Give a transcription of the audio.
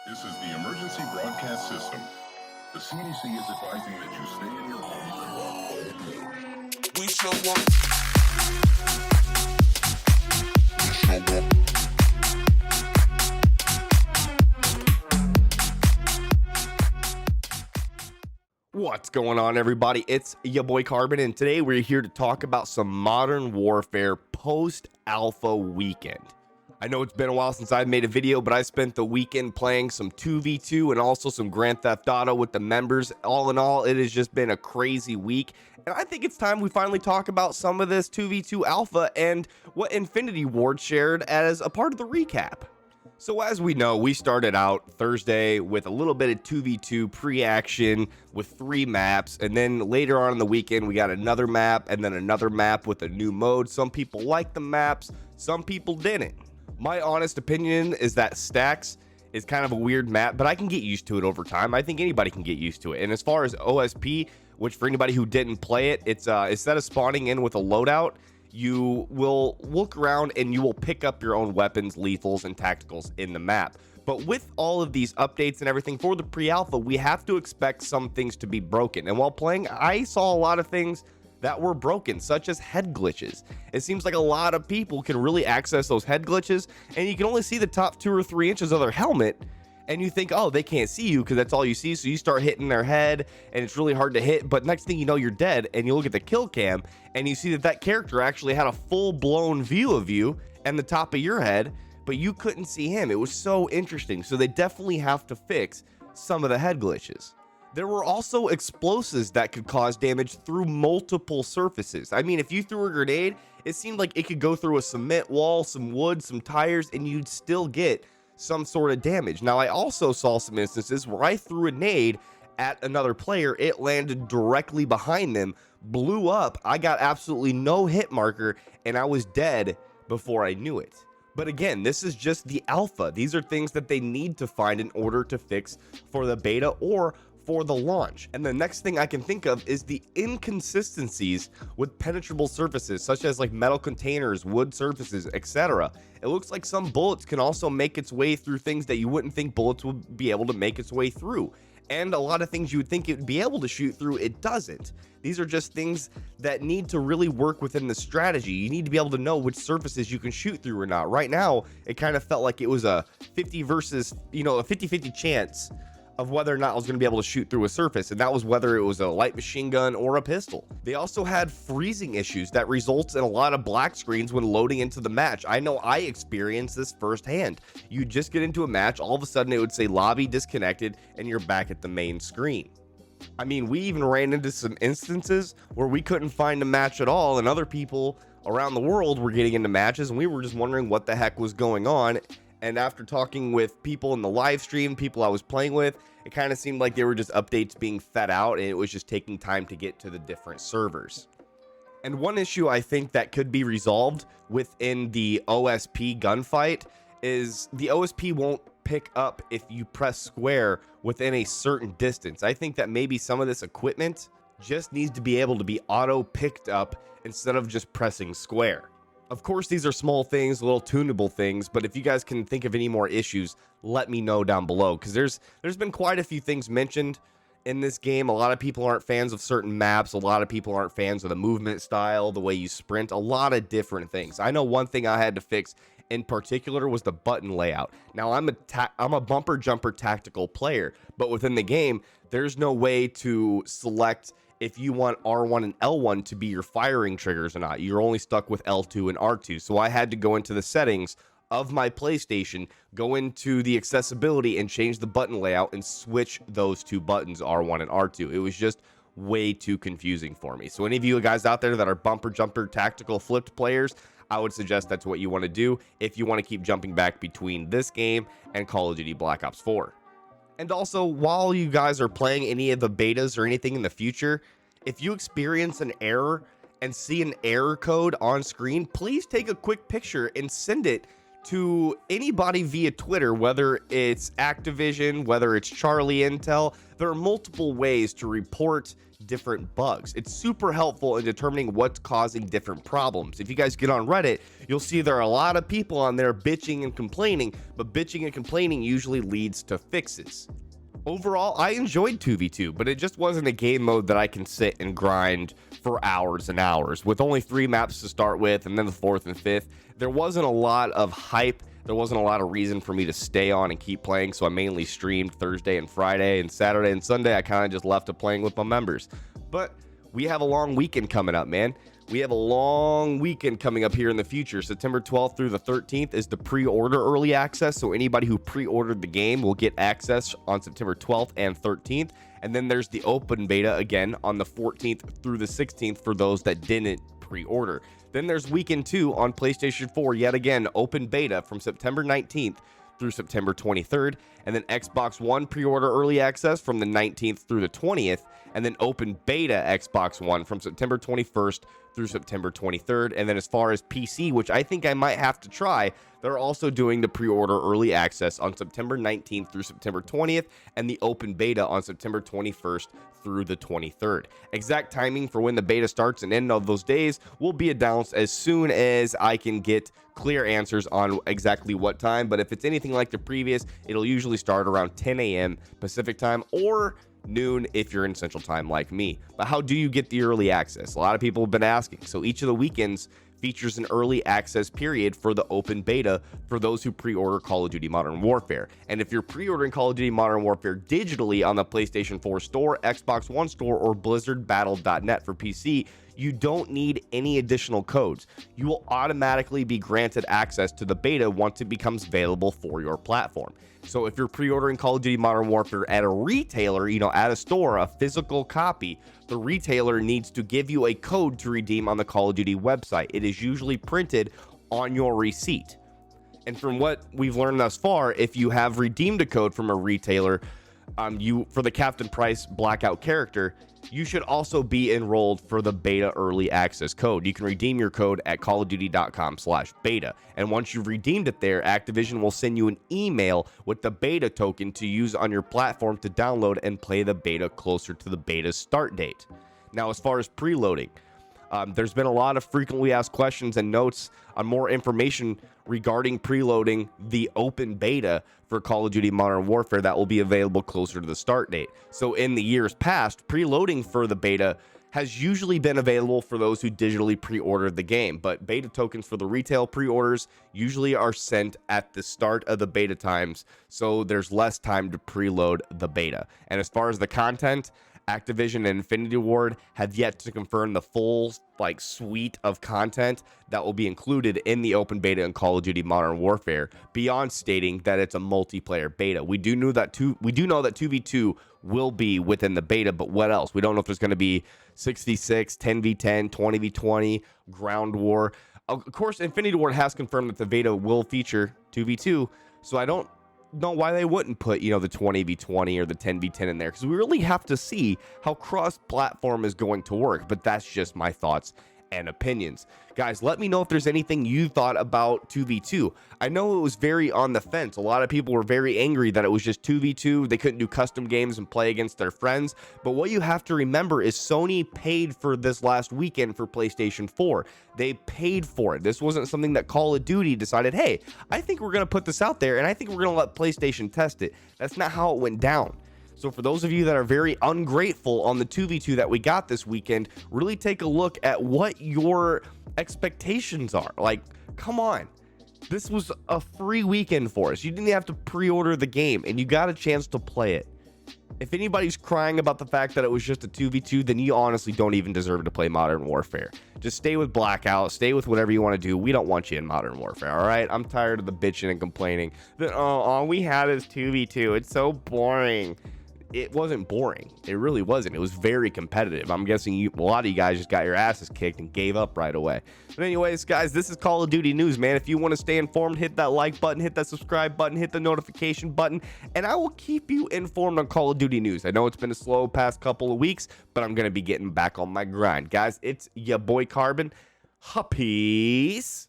This is the emergency broadcast system. The CDC is advising that you stay in your home. We show up. What's going on, everybody? It's your boy Carbon, and today we're here to talk about some Modern Warfare post-alpha weekend. I know it's been a while since I've made a video, but I spent the weekend playing some 2v2 and also some Grand Theft Auto with the members. All in all, it has just been a crazy week, and I think it's time we finally talk about some of this 2v2 alpha and what Infinity Ward shared as a part of the recap. So as we know, we started out Thursday with a little bit of 2v2 pre-action with 3 maps, and then later on in the weekend we got another map and then another map with a new mode. Some people liked the maps, some people didn't. My honest opinion is that Stacks is kind of a weird map, but I can get used to it over time. I think anybody can get used to it. And as far as OSP, which for anybody who didn't play it, it's instead of spawning in with a loadout, you will look around and you will pick up your own weapons, lethals, and tacticals in the map. But with all of these updates and everything for the pre-alpha, we have to expect some things to be broken. And while playing, I saw a lot of things that were broken, such as head glitches. It seems like a lot of people can really access those head glitches, and you can only see the top 2 or 3 inches of their helmet, and you think, oh, they can't see you because that's all you see, so you start hitting their head, and it's really hard to hit, but next thing you know, you're dead, and you look at the kill cam, and you see that that character actually had a full-blown view of you and the top of your head, but you couldn't see him. It was so interesting, so they definitely have to fix some of the head glitches. There were also explosives that could cause damage through multiple surfaces. I mean, if you threw a grenade, it seemed like it could go through a cement wall, some wood, some tires, and you'd still get some sort of damage. Now, I also saw some instances where I threw a nade at another player, it landed directly behind them, blew up, I got absolutely no hit marker, and I was dead before I knew it. But again, this is just the alpha. These are things that they need to find in order to fix for the beta or for the launch. And the next thing I can think of is the inconsistencies with penetrable surfaces, such as like metal containers, wood surfaces, etc. It looks like some bullets can also make its way through things that you wouldn't think bullets would be able to make its way through. And a lot of things you would think it would be able to shoot through, it doesn't. These are just things that need to really work within the strategy. You need to be able to know which surfaces you can shoot through or not. Right now, it kind of felt like it was a 50-50 chance of whether or not I was going to be able to shoot through a surface, and that was whether it was a light machine gun or a pistol. They also had freezing issues that results in a lot of black screens when loading into the match. I know I experienced this firsthand. You just get into a match, all of a sudden it would say lobby disconnected, and you're back at the main screen. I mean, we even ran into some instances where we couldn't find a match at all, and other people around the world were getting into matches, and we were just wondering what the heck was going on. And after talking with people in the live stream, people I was playing with, it kind of seemed like they were just updates being fed out, and it was just taking time to get to the different servers. And one issue I think that could be resolved within the OSP gunfight is the OSP won't pick up if you press square within a certain distance. I think that maybe some of this equipment just needs to be able to be auto picked up instead of just pressing square. Of course, these are small things, little tunable things, but if you guys can think of any more issues, let me know down below, because there's been quite a few things mentioned in this game. A lot of people aren't fans of certain maps. A lot of people aren't fans of the movement style, the way you sprint, a lot of different things. I know one thing I had to fix in particular was the button layout. Now, I'm a bumper jumper tactical player, but within the game, there's no way to select if you want R1 and L1 to be your firing triggers or not. You're only stuck with L2 and R2. So I had to go into the settings of my PlayStation, go into the accessibility and change the button layout and switch those 2 buttons, R1 and R2. It was just way too confusing for me. So any of you guys out there that are bumper jumper tactical flipped players, I would suggest that's what you want to do if you want to keep jumping back between this game and Call of Duty Black Ops 4. And also, while you guys are playing any of the betas or anything in the future, if you experience an error and see an error code on screen, please take a quick picture and send it to anybody via Twitter, whether it's Activision, whether it's Charlie Intel. There are multiple ways to report different bugs. It's super helpful in determining what's causing different problems. If you guys get on Reddit, you'll see there are a lot of people on there bitching and complaining, but bitching and complaining usually leads to fixes. Overall, I enjoyed 2v2, but it just wasn't a game mode that I can sit and grind for hours and hours. With only 3 maps to start with, and then the 4th and 5th, there wasn't a lot of hype. There wasn't a lot of reason for me to stay on and keep playing, so I mainly streamed Thursday and Friday, and Saturday and Sunday, I kind of just left to playing with my members. But we have a long weekend coming up, man. We have a long weekend coming up here in the future. September 12th through the 13th is the pre-order early access. So anybody who pre-ordered the game will get access on September 12th and 13th. And then there's the open beta again on the 14th through the 16th for those that didn't pre-order. Then there's weekend 2 on PlayStation 4, yet again, open beta from September 19th through September 23rd, and then Xbox One pre-order early access from the 19th through the 20th, and then open beta Xbox One from September 21st through September 23rd. And then as far as PC, which I think I might have to try, they're also doing the pre-order early access on September 19th through September 20th, and the open beta on September 21st through the 23rd. Exact timing for when the beta starts and end of those days will be announced as soon as I can get clear answers on exactly what time. But if it's anything like the previous, it'll usually start around 10 a.m. Pacific time or noon if you're in Central Time like me. But how do you get the early access? A lot of people have been asking. So each of the weekends features an early access period for the open beta for those who pre-order Call of Duty Modern Warfare. And if you're pre-ordering Call of Duty Modern Warfare digitally on the PlayStation 4 store, Xbox One store, or BlizzardBattle.net for PC, you don't need any additional codes. You will automatically be granted access to the beta once it becomes available for your platform. So if you're pre-ordering Call of Duty Modern Warfare at a retailer, at a store, a physical copy, the retailer needs to give you a code to redeem on the Call of Duty website. It is usually printed on your receipt. And from what we've learned thus far, if you have redeemed a code from a retailer, for the Captain Price Blackout character, you should also be enrolled for the beta early access code. You can redeem your code at callofduty.com/beta. And once you've redeemed it there, Activision will send you an email with the beta token to use on your platform to download and play the beta closer to the beta start date. Now, as far as preloading, there's been a lot of frequently asked questions and notes on more information regarding preloading the open beta for Call of Duty Modern Warfare that will be available closer to the start date. So in the years past, preloading for the beta has usually been available for those who digitally pre-ordered the game, but beta tokens for the retail pre-orders usually are sent at the start of the beta times, so there's less time to preload the beta. And as far as the content, Activision and Infinity Ward have yet to confirm the full suite of content that will be included in the open beta in Call of Duty Modern Warfare, beyond stating that it's a multiplayer beta. We do know that 2v2 will be within the beta, but what else? We don't know if there's going to be 6v6, 10v10, 20v20, ground war. Of course, Infinity Ward has confirmed that the beta will feature 2v2, so I don't know why they wouldn't put the 20v20 or the 10v10 in there, because we really have to see how cross-platform is going to work. But that's just my thoughts and opinions. Guys, let me know if there's anything you thought about 2v2. I know it was very on the fence. A lot of people were very angry that it was just 2v2. They couldn't do custom games and play against their friends. But what you have to remember is Sony paid for this last weekend for PlayStation 4. They paid for it. This wasn't something that Call of Duty decided, hey, I think we're going to put this out there and I think we're going to let PlayStation test it. That's not how it went down. So for those of you that are very ungrateful on the 2v2 that we got this weekend, really take a look at what your expectations are. Come on. This was a free weekend for us. You didn't have to pre-order the game, and you got a chance to play it. If anybody's crying about the fact that it was just a 2v2, then you honestly don't even deserve to play Modern Warfare. Just stay with Blackout, stay with whatever you want to do. We don't want you in Modern Warfare, all right? I'm tired of the bitching and complaining that, all we had is 2v2. It's so boring. It wasn't boring. It really wasn't. It was very competitive. I'm guessing a lot of you guys just got your asses kicked and gave up right away. But anyways, guys, this is Call of Duty News, man. If you want to stay informed, hit that like button, hit that subscribe button, hit the notification button, and I will keep you informed on Call of Duty News. I know it's been a slow past couple of weeks, but I'm going to be getting back on my grind. Guys, it's your boy Carbon. Peace.